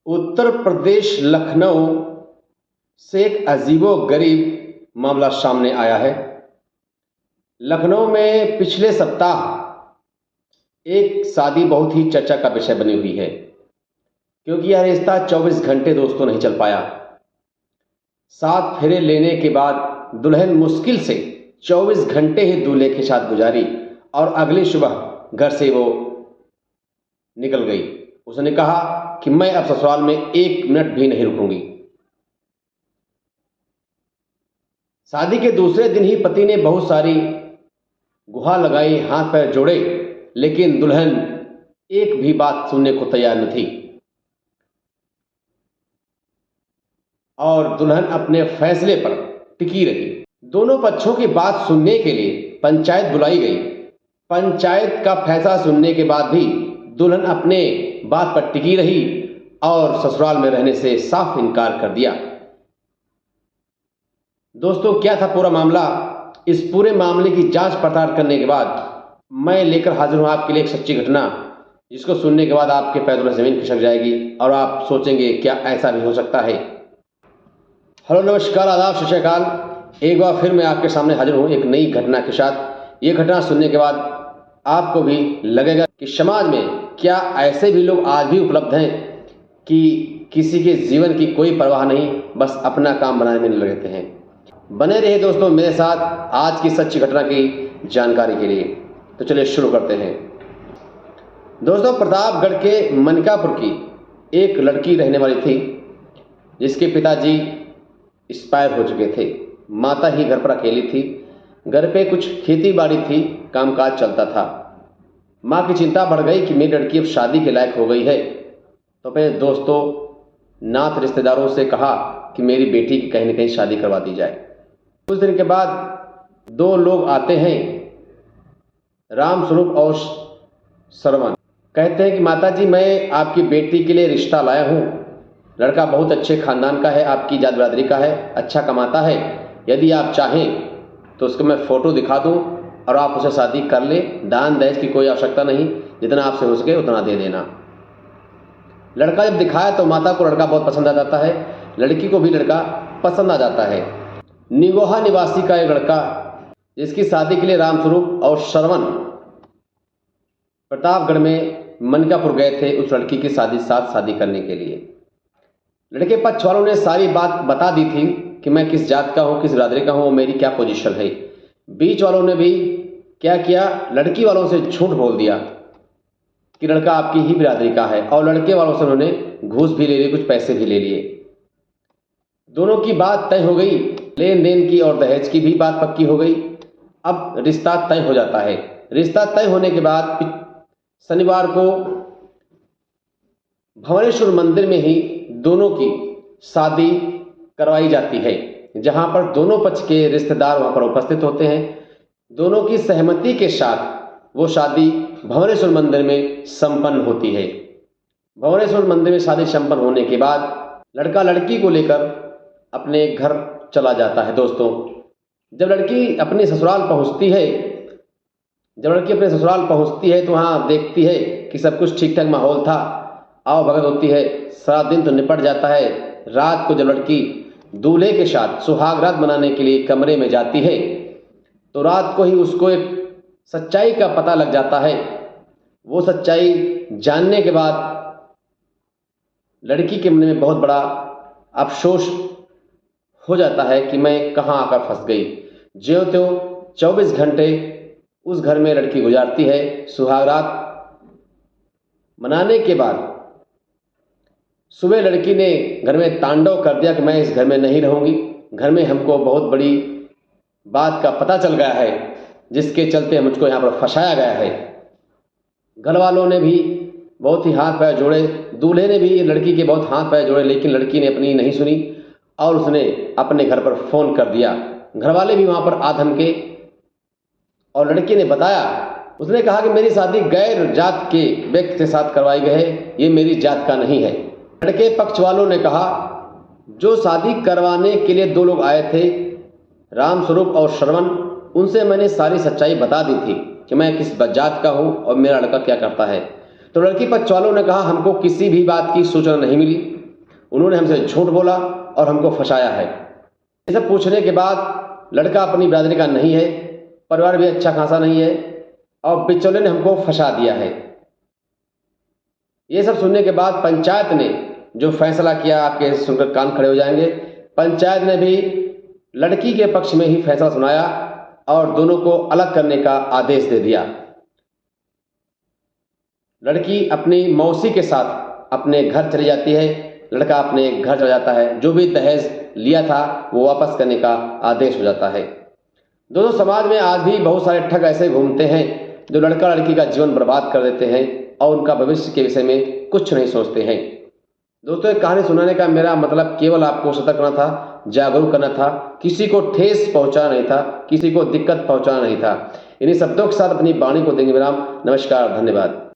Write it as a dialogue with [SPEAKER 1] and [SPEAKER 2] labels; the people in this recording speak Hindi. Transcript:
[SPEAKER 1] उत्तर प्रदेश लखनऊ से एक अजीबो-गरीब मामला सामने आया है। लखनऊ में पिछले सप्ताह एक शादी बहुत ही चर्चा का विषय बनी हुई है, क्योंकि यह रिश्ता 24 घंटे दोस्तों नहीं चल पाया। 7 फेरे लेने के बाद दुल्हन मुश्किल से 24 घंटे ही दूल्हे के साथ गुजारी और अगली सुबह घर से वो निकल गई। उसने कहा कि मैं अब ससुराल में 1 मिनट भी नहीं रुकूंगी। शादी के दूसरे दिन ही पति ने बहुत सारी गुहार लगाई, हाथ पैर जोड़े, लेकिन दुल्हन एक भी बात सुनने को तैयार न थी और दुल्हन अपने फैसले पर टिकी रही। दोनों पक्षों की बात सुनने के लिए पंचायत बुलाई गई। पंचायत का फैसला सुनने के बाद भी दुल्हन अपने बात पर टिकी रही और ससुराल में रहने से साफ इनकार कर दिया। दोस्तों, क्या था पूरा मामला? इस पूरे मामले की जांच पड़ताल करने के बाद मैं लेकर हाजिर हूं आपके लिए एक सच्ची घटना, जिसको सुनने के बाद आपके पैरों में जमीन खिसक जाएगी और आप सोचेंगे क्या ऐसा भी हो सकता है। हेलो, नमस्कार, आदाब, सत श्री अकाल। एक बार फिर मैं आपके सामने हाजिर हूं एक नई घटना के साथ। ये घटना सुनने के बाद आपको भी लगेगा कि समाज में क्या ऐसे भी लोग आज भी उपलब्ध हैं कि किसी के जीवन की कोई परवाह नहीं, बस अपना काम बनाने में लगे हैं। बने रहिए दोस्तों मेरे साथ आज की सच्ची घटना की जानकारी के लिए। तो चलिए शुरू करते हैं। दोस्तों, प्रतापगढ़ के मनकापुर की एक लड़की रहने वाली थी, जिसके पिताजी एक्सपायर हो चुके थे। माता ही घर पर अकेली थी। घर पे कुछ खेती बाड़ी थी, कामकाज चलता था। माँ की चिंता बढ़ गई कि मेरी लड़की अब शादी के लायक हो गई है, तो अपने दोस्तों, नात रिश्तेदारों से कहा कि मेरी बेटी की कहीं न कहीं शादी करवा दी जाए। कुछ दिन के बाद 2 लोग आते हैं, रामस्वरूप और श्रवण। कहते हैं कि माताजी, मैं आपकी बेटी के लिए रिश्ता लाया हूँ। लड़का बहुत अच्छे खानदान का है, आपकी जात बिरादरी का है, अच्छा कमाता है। यदि आप चाहें तो उसको मैं फ़ोटो दिखा दूँ और आप उसे शादी कर ले। दान दहेज की कोई आवश्यकता नहीं, जितना आपसे हो सके उतना दे देना। लड़का जब दिखाया तो माता को लड़का बहुत पसंद आ जाता है, लड़की को भी लड़का पसंद आ जाता है। निगोहा निवासी का एक लड़का, जिसकी शादी के लिए रामस्वरूप और श्रवण प्रतापगढ़ में मनकापुर गए थे उस लड़की की साथ शादी करने के लिए। लड़के पक्ष वालों ने सारी बात बता दी थी कि मैं किस जात का हूँ, किस बिरादरी का हूँ, मेरी क्या पोजीशन है। बीच वालों ने भी क्या किया, लड़की वालों से झूठ बोल दिया कि लड़का आपकी ही बिरादरी का है, और लड़के वालों से उन्होंने घूस भी ले ली, कुछ पैसे भी ले लिए। दोनों की बात तय हो गई, लेन देन की और दहेज की भी बात पक्की हो गई। अब रिश्ता तय हो जाता है। रिश्ता तय होने के बाद शनिवार को भंवरेश्वर मंदिर में ही दोनों की शादी करवाई जाती है, जहां पर दोनों पक्ष के रिश्तेदार वहां पर उपस्थित होते हैं। दोनों की सहमति के साथ वो शादी भंवरेश्वर मंदिर में संपन्न होती है। भंवरेश्वर मंदिर में शादी संपन्न होने के बाद लड़का लड़की को लेकर अपने घर चला जाता है। दोस्तों, जब लड़की अपने ससुराल पहुंचती है तो वहाँ देखती है कि सब कुछ ठीक ठाक माहौल था, आओ भगत होती है, सारा दिन तो निपट जाता है। रात को जब लड़की दूल्हे के साथ सुहाग रात मनाने के लिए कमरे में जाती है, तो रात को ही उसको एक सच्चाई का पता लग जाता है। वो सच्चाई जानने के बाद लड़की के मन में बहुत बड़ा अफसोस हो जाता है कि मैं कहाँ आकर फंस गई। ज्यों त्यों 24 घंटे उस घर में लड़की गुजारती है। सुहाग रात मनाने के बाद सुबह लड़की ने घर में तांडव कर दिया कि मैं इस घर में नहीं रहूंगी। घर में हमको बहुत बड़ी बात का पता चल गया है, जिसके चलते मुझको यहाँ पर फंसाया गया है। घर वालों ने भी बहुत ही हाथ पैर जोड़े, दूल्हे ने भी लड़की के बहुत हाथ पैर जोड़े, लेकिन लड़की ने अपनी नहीं सुनी और उसने अपने घर पर फ़ोन कर दिया। घर वाले भी वहाँ पर आ धमके और लड़की ने बताया, उसने कहा कि मेरी शादी गैर जात के व्यक्ति के साथ करवाई गई है, ये मेरी जात का नहीं है। लड़के पक्ष वालों ने कहा, जो शादी करवाने के लिए 2 लोग आए थे, रामस्वरूप और श्रवण, उनसे मैंने सारी सच्चाई बता दी थी कि मैं किस जात का हूँ और मेरा लड़का क्या करता है। तो लड़की पक्ष वालों ने कहा, हमको किसी भी बात की सूचना नहीं मिली, उन्होंने हमसे झूठ बोला और हमको फंसाया है। ये सब पूछने के बाद लड़का अपनी बिरादरी का नहीं है, परिवार भी अच्छा खासा नहीं है और बिचौले ने हमको फंसा दिया है। ये सब सुनने के बाद पंचायत ने जो फैसला किया, आपके सुनकर कान खड़े हो जाएंगे। पंचायत ने भी लड़की के पक्ष में ही फैसला सुनाया और दोनों को अलग करने का आदेश दे दिया। लड़की अपनी मौसी के साथ अपने घर चली जाती है, लड़का अपने घर चला जाता है। जो भी दहेज लिया था वो वापस करने का आदेश हो जाता है। दोस्तों, समाज में आज भी बहुत सारे ठग ऐसे घूमते हैं जो लड़का लड़की का जीवन बर्बाद कर देते हैं और उनका भविष्य के विषय में कुछ नहीं सोचते हैं। दोस्तों, एक कहानी सुनाने का मेरा मतलब केवल आपको सतर्क करना था, जागरूक करना था, किसी को ठेस पहुंचाना नहीं था, किसी को दिक्कत पहुंचाना नहीं था। इन्हीं शब्दों के साथ अपनी वाणी को देंगे विराम। नमस्कार, धन्यवाद।